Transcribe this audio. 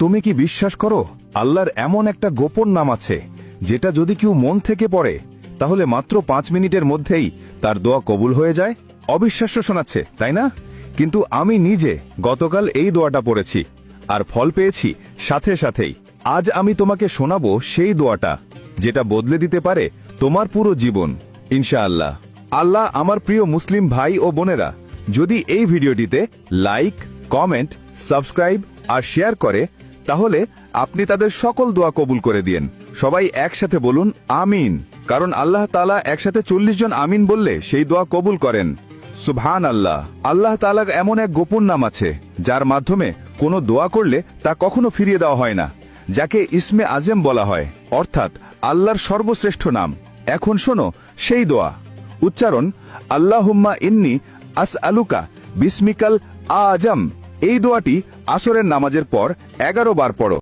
তুমি কি বিশ্বাস করো আল্লাহর এমন একটা গোপন নাম আছে যেটা যদি কেউ মন থেকে পড়ে তাহলে মাত্র 5 মিনিটের মধ্যেই তার দোয়া কবুল হয়ে যায়? অবিশ্বাস্য শোনাচ্ছে, তাই না? কিন্তু আমি নিজে গতকাল এই দোয়াটা পড়েছি আর ফল পেয়েছি সাথে সাথেই। আজ আমি তোমাকে শোনাবো সেই দোয়াটা যেটা বদলে দিতে পারে তোমার পুরো জীবন ইনশাআল্লাহ। আল্লাহ আমার প্রিয় মুসলিম ভাই ও বোনেরা যদি এই ভিডিওটিতে লাইক, কমেন্ট, সাবস্ক্রাইব আর শেয়ার করে তাহলে আপনি তাদের সকল দোয়া কবুল করে দিয়েন। সবাই একসাথে বলুন আমিন, কারণ আল্লাহ তাআলা একসাথে 40 জন আমিন বললে সেই দোয়া কবুল করেন। সুবহান আল্লাহ। আল্লাহ তাআলার এমন এক গোপন নাম আছে যার মাধ্যমে কোনো দোয়া করলে তা কখনো ফিরিয়ে দেওয়া হয় না, যাকে ইসমে আজম বলা হয়, অর্থাৎ আল্লাহর সর্বশ্রেষ্ঠ নাম। এখন শোনো সেই দোয়া। উচ্চারণ আল্লাহুম্মা ইন্নী আসআলুকা বিসমিকাল আজম। এই দোয়াটি আসরের নামাজের পর 11 বার পড়ো।